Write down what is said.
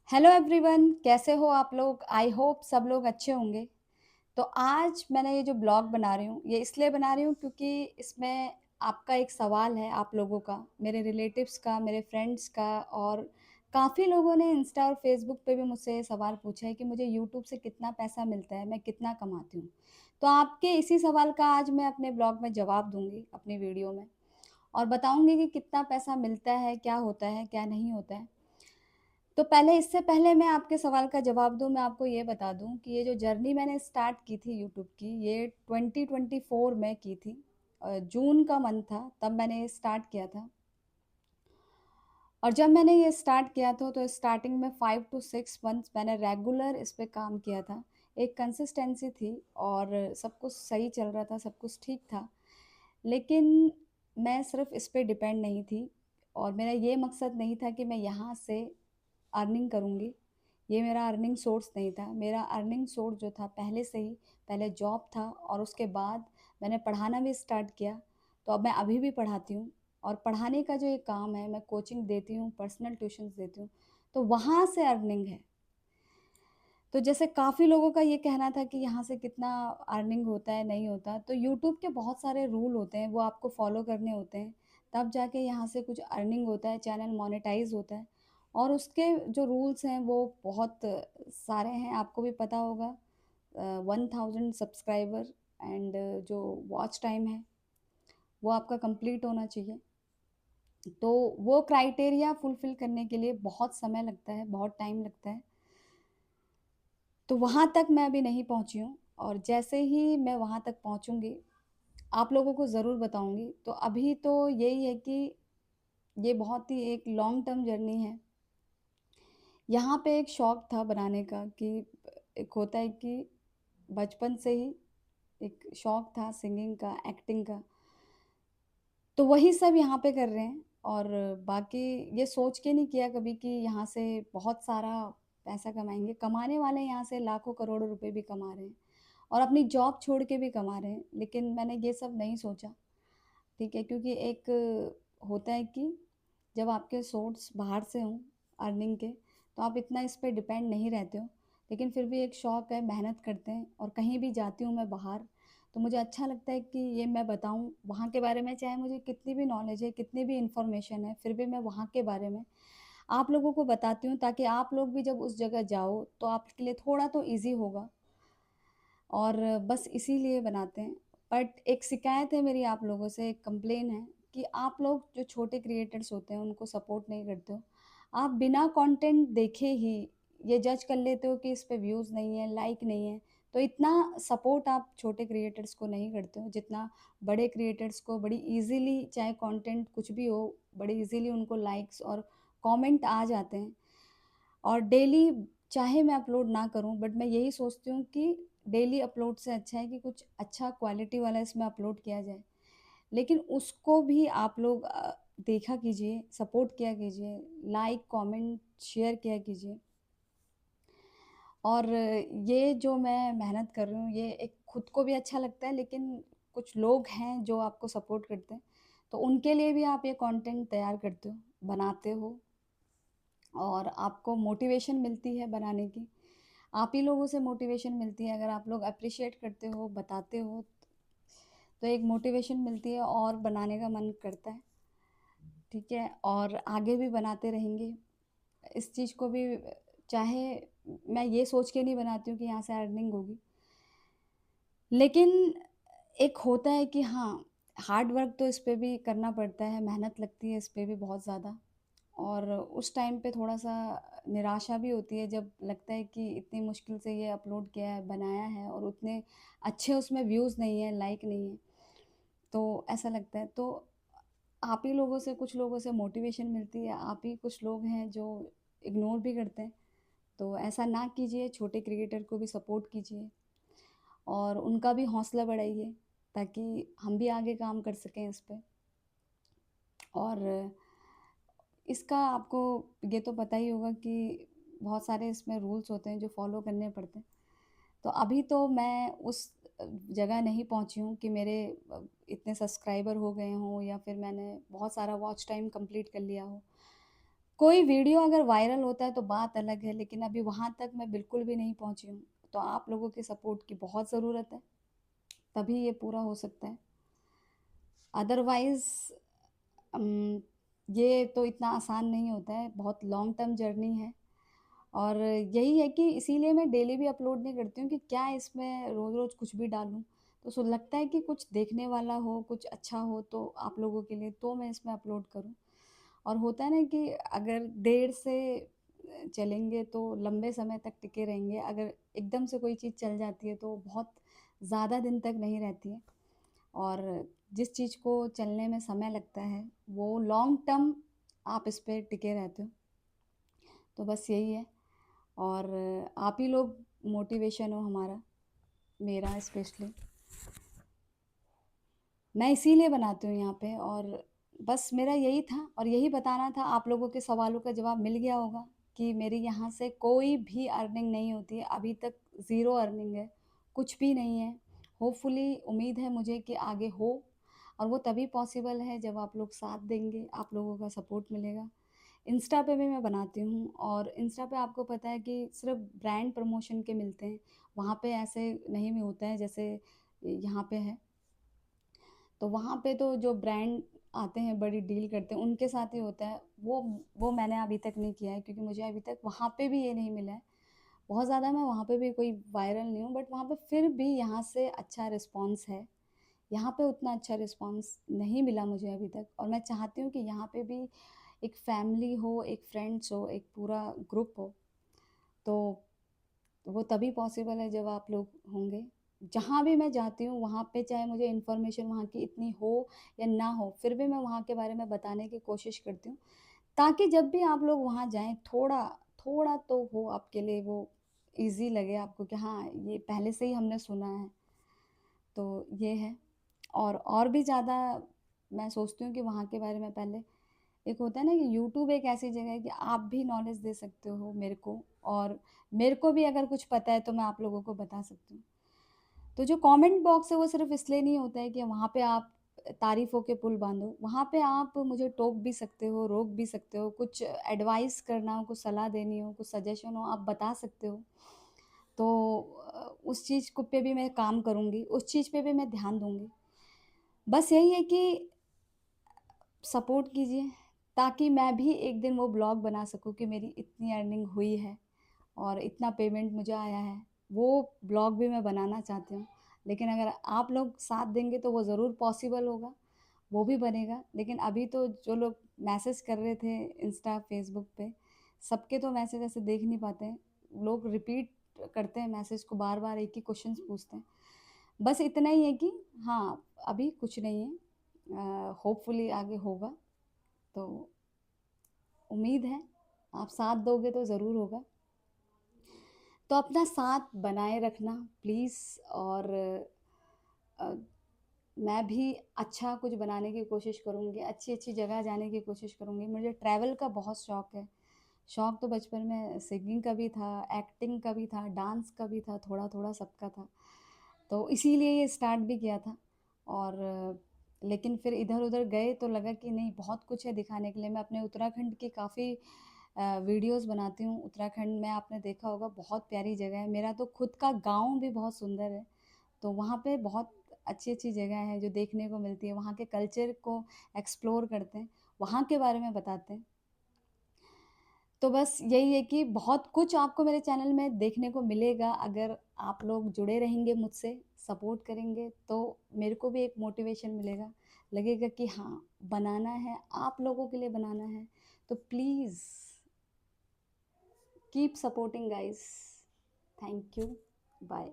Hello everyone, कैसे हो आप लोग? आई होप सब लोग अच्छे होंगे। तो आज मैंने ये जो ब्लॉग बना रही हूँ, ये इसलिए बना रही हूँ क्योंकि इसमें आपका एक सवाल है आप लोगों का, मेरे रिलेटिव्स का, मेरे फ्रेंड्स का और काफ़ी लोगों ने इंस्टा और फेसबुक पे भी मुझसे ये सवाल पूछा है कि मुझे यूट्यूब से कितना पैसा मिलता है, मैं कितना कमाती हूँ। तो आपके इसी सवाल का आज मैं अपने ब्लॉग में जवाब दूँगी अपनी वीडियो में और बताऊँगी कि कितना पैसा मिलता है, क्या होता है, क्या नहीं होता है। तो पहले इससे पहले मैं आपके सवाल का जवाब दूँ, मैं आपको ये बता दूँ कि ये जो जर्नी मैंने स्टार्ट की थी यूट्यूब की, ये 2024 में की थी। जून का मंथ था, तब मैंने ये स्टार्ट किया था। और जब मैंने ये स्टार्ट किया था, तो स्टार्टिंग में 5 टू 6 मंथ्स मैंने रेगुलर इस पे काम किया था। एक कंसिस्टेंसी थी और सब कुछ सही चल रहा था, सब कुछ ठीक था। लेकिन मैं सिर्फ़ इस पे डिपेंड नहीं थी और मेरा ये मकसद नहीं था कि मैं यहाँ से अर्निंग करूँगी। ये मेरा अर्निंग सोर्स नहीं था। मेरा अर्निंग सोर्स जो था पहले से ही, पहले जॉब था और उसके बाद मैंने पढ़ाना भी स्टार्ट किया। तो अब मैं अभी भी पढ़ाती हूँ और पढ़ाने का जो ये काम है, मैं कोचिंग देती हूँ, पर्सनल ट्यूशन्स देती हूँ, तो वहाँ से अर्निंग है। तो जैसे काफ़ी लोगों का ये कहना था कि यहाँ से कितना अर्निंग होता है, नहीं होता। तो यूट्यूब के बहुत सारे रूल होते हैं, वो आपको फ़ॉलो करने होते हैं, तब जाके यहाँ से कुछ अर्निंग होता है, चैनल मोनेटाइज़ होता है। और उसके जो रूल्स हैं, वो बहुत सारे हैं, आपको भी पता होगा। 1000 सब्सक्राइबर एंड जो वॉच टाइम है, वो आपका कंप्लीट होना चाहिए। तो वो क्राइटेरिया फुलफ़िल करने के लिए बहुत समय लगता है, बहुत टाइम लगता है। तो वहाँ तक मैं अभी नहीं पहुँची हूँ और जैसे ही मैं वहाँ तक पहुँचूँगी, आप लोगों को ज़रूर बताऊँगी। तो अभी तो यही है कि ये बहुत ही एक लॉन्ग टर्म जर्नी है। यहाँ पे एक शौक था बनाने का कि एक होता है कि बचपन से ही एक शौक था सिंगिंग का, एक्टिंग का। तो वही सब यहाँ पे कर रहे हैं और बाकी ये सोच के नहीं किया कभी कि यहाँ से बहुत सारा पैसा कमाएँगे। कमाने वाले यहाँ से लाखों करोड़ों रुपए भी कमा रहे हैं और अपनी जॉब छोड़ के भी कमा रहे हैं। लेकिन मैंने ये सब नहीं सोचा, ठीक है? क्योंकि एक होता है कि जब आपके सोर्स बाहर से हों अर्निंग के, तो आप इतना इस पे डिपेंड नहीं रहते हो। लेकिन फिर भी एक शौक है, मेहनत करते हैं और कहीं भी जाती हूँ मैं बाहर, तो मुझे अच्छा लगता है कि ये मैं बताऊँ वहाँ के बारे में, चाहे मुझे कितनी भी नॉलेज है, कितनी भी इन्फॉर्मेशन है, फिर भी मैं वहाँ के बारे में आप लोगों को बताती हूँ ताकि आप लोग भी जब उस जगह जाओ, तो आपके लिए थोड़ा तो ईज़ी होगा और बस इसीलिए बनाते हैं। बट एक शिकायत है मेरी आप लोगों से, एक कंप्लेन है कि आप लोग जो छोटे क्रिएटर्स होते हैं, उनको सपोर्ट नहीं करते हो। आप बिना कंटेंट देखे ही ये जज कर लेते हो कि इस पे व्यूज़ नहीं है, लाइक नहीं है। तो इतना सपोर्ट आप छोटे क्रिएटर्स को नहीं करते हो, जितना बड़े क्रिएटर्स को बड़ी ईज़िली, चाहे कंटेंट कुछ भी हो, बड़ी ईज़िली उनको लाइक्स और कमेंट आ जाते हैं। और डेली चाहे मैं अपलोड ना करूँ, बट मैं यही सोचती हूँ कि डेली अपलोड से अच्छा है कि कुछ अच्छा क्वालिटी वाला इसमें अपलोड किया जाए। लेकिन उसको भी आप लोग देखा कीजिए, सपोर्ट किया कीजिए, लाइक, कमेंट, शेयर किया कीजिए। और ये जो मैं मेहनत कर रही हूँ, ये एक खुद को भी अच्छा लगता है, लेकिन कुछ लोग हैं जो आपको सपोर्ट करते हैं, तो उनके लिए भी आप ये कंटेंट तैयार करते हो, बनाते हो और आपको मोटिवेशन मिलती है बनाने की। आप ही लोगों से मोटिवेशन मिलती है, अगर आप लोग एप्रिशिएट करते हो, बताते हो, तो एक मोटिवेशन मिलती है और बनाने का मन करता है, ठीक है? और आगे भी बनाते रहेंगे। इस चीज़ को भी चाहे मैं ये सोच के नहीं बनाती हूँ कि यहाँ से अर्निंग होगी। लेकिन एक होता है कि हाँ, हार्ड वर्क तो इस पे भी करना पड़ता है, मेहनत लगती है इस पे भी बहुत ज़्यादा। और उस टाइम पे थोड़ा-सा निराशा भी होती है जब लगता है कि इतनी मुश्किल से ये अपलोड किया है, बनाया है और उतने अच्छे उसमें व्यूज़ नहीं है, लाइक नहीं है, तो ऐसा लगता है। तो आप ही लोगों से, कुछ लोगों से मोटिवेशन मिलती है, आप ही कुछ लोग हैं जो इग्नोर भी करते हैं। तो ऐसा ना कीजिए, छोटे क्रिएटर को भी सपोर्ट कीजिए और उनका भी हौसला बढ़ाइए ताकि हम भी आगे काम कर सकें इस पे। और इसका आपको ये तो पता ही होगा कि बहुत सारे इसमें रूल्स होते हैं जो फॉलो करने पड़ते हैं। तो अभी तो मैं उस जगह नहीं पहुंची हूँ कि मेरे इतने सब्सक्राइबर हो गए हों या फिर मैंने बहुत सारा वॉच टाइम कंप्लीट कर लिया हो। कोई वीडियो अगर वायरल होता है तो बात अलग है, लेकिन अभी वहाँ तक मैं बिल्कुल भी नहीं पहुँची हूँ। तो आप लोगों के सपोर्ट की बहुत ज़रूरत है, तभी ये पूरा हो सकता है। अदरवाइज़ ये तो इतना आसान नहीं होता है, बहुत लॉन्ग टर्म जर्नी है। और यही है कि इसीलिए मैं डेली भी अपलोड नहीं करती हूँ कि क्या इसमें रोज़-रोज़ कुछ भी डालूँ। तो सो लगता है कि कुछ देखने वाला हो, कुछ अच्छा हो तो आप लोगों के लिए, तो मैं इसमें अपलोड करूँ। और होता है ना कि अगर देर से चलेंगे तो लंबे समय तक टिके रहेंगे, अगर एकदम से कोई चीज़ चल जाती है तो बहुत ज़्यादा दिन तक नहीं रहती है। और जिस चीज़ को चलने में समय लगता है, वो लॉन्ग टर्म आप इस पे टिके रहते हो। तो बस यही है। और आप ही लोग मोटिवेशन हो हमारा, मेरा स्पेशली। मैं इसीलिए बनाती हूँ यहाँ पे, और बस मेरा यही था और यही बताना था। आप लोगों के सवालों का जवाब मिल गया होगा कि मेरी यहाँ से कोई भी अर्निंग नहीं होती है, अभी तक ज़ीरो अर्निंग है, कुछ भी नहीं है। होपफुली उम्मीद है मुझे कि आगे हो, और वो तभी पॉसिबल है जब आप लोग साथ देंगे, आप लोगों का सपोर्ट मिलेगा। इंस्टा पे भी मैं बनाती हूँ, और इंस्टा पे आपको पता है कि सिर्फ ब्रांड प्रमोशन के मिलते हैं, वहाँ पे ऐसे नहीं में होता है जैसे यहाँ पे है। तो वहाँ पे तो जो ब्रांड आते हैं, बड़ी डील करते हैं, उनके साथ ही होता है। वो मैंने अभी तक नहीं किया है, क्योंकि मुझे अभी तक वहाँ पे भी ये नहीं मिला है। बहुत ज़्यादा मैं वहाँ पे भी कोई वायरल नहीं हूँ, बट वहाँ पे फिर भी यहाँ से अच्छा रिस्पॉन्स है। यहाँ पे उतना अच्छा रिस्पॉन्स नहीं मिला मुझे अभी तक, और मैं चाहती हूँ कि यहाँ पे भी एक फैमिली हो, एक फ्रेंड्स हो, एक पूरा ग्रुप हो। तो वो तभी पॉसिबल है जब आप लोग होंगे। जहाँ भी मैं जाती हूँ वहाँ पे, चाहे मुझे इन्फॉर्मेशन वहाँ की इतनी हो या ना हो, फिर भी मैं वहाँ के बारे में बताने की कोशिश करती हूँ, ताकि जब भी आप लोग वहाँ जाएँ, थोड़ा थोड़ा तो हो आपके लिए, वो ईज़ी लगे आपको कि हाँ, ये पहले से ही हमने सुना है। तो ये है। और भी ज़्यादा मैं सोचती हूँ कि वहाँ के बारे में पहले, एक होता है ना कि यूट्यूब एक ऐसी जगह है कि आप भी नॉलेज दे सकते हो मेरे को, और मेरे को भी अगर कुछ पता है तो मैं आप लोगों को बता सकती हूँ। तो जो कमेंट बॉक्स है वो सिर्फ इसलिए नहीं होता है कि वहाँ पे आप तारीफ़ों के पुल बांधो, वहाँ पे आप मुझे टोक भी सकते हो, रोक भी सकते हो, कुछ एडवाइस करना हो, कुछ सलाह देनी हो, कुछ सजेशन हो, आप बता सकते हो। तो उस चीज़ को पे भी मैं काम करूँगी, उस चीज़ पे भी मैं ध्यान दूँगी। बस यही है कि सपोर्ट कीजिए, ताकि मैं भी एक दिन वो ब्लॉग बना सकूँ कि मेरी इतनी अर्निंग हुई है और इतना पेमेंट मुझे आया है। वो ब्लॉग भी मैं बनाना चाहती हूँ। लेकिन अगर आप लोग साथ देंगे तो वो ज़रूर पॉसिबल होगा, वो भी बनेगा। लेकिन अभी तो जो लोग मैसेज कर रहे थे इंस्टा, फ़ेसबुक पे, सबके तो मैसेज ऐसे देख नहीं पाते हैं। लोग रिपीट करते हैं मैसेज को, बार-बार एक ही क्वेश्चंस पूछते हैं। बस इतना ही है कि हाँ, अभी कुछ नहीं है। होपफुली आगे होगा। तो उम्मीद है आप साथ दोगे तो ज़रूर होगा। तो अपना साथ बनाए रखना प्लीज़। और अ, मैं भी अच्छा कुछ बनाने की कोशिश करूँगी, अच्छी-अच्छी जगह जाने की कोशिश करूँगी। मुझे ट्रैवल का बहुत शौक है। शौक तो बचपन में सिंगिंग का भी था, एक्टिंग का भी था, डांस का भी था, थोड़ा-थोड़ा सबका था। तो इसीलिए ये स्टार्ट भी किया था। और लेकिन फिर इधर-उधर गए तो लगा कि नहीं, बहुत कुछ है दिखाने के लिए। मैं अपने उत्तराखंड की काफ़ी वीडियोज़ बनाती हूँ। उत्तराखंड में आपने देखा होगा, बहुत प्यारी जगह है। मेरा तो खुद का गाँव भी बहुत सुंदर है। तो वहाँ पे बहुत अच्छी-अच्छी जगह है जो देखने को मिलती है। वहाँ के कल्चर को एक्सप्लोर करते हैं, वहाँ के बारे में बताते हैं। तो बस यही है कि बहुत कुछ आपको मेरे चैनल में देखने को मिलेगा, अगर आप लोग जुड़े रहेंगे मुझसे, सपोर्ट करेंगे, तो मेरे को भी एक मोटिवेशन मिलेगा। लगेगा कि हाँ, बनाना है, आप लोगों के लिए बनाना है। तो please keep supporting guys. Thank you. Bye.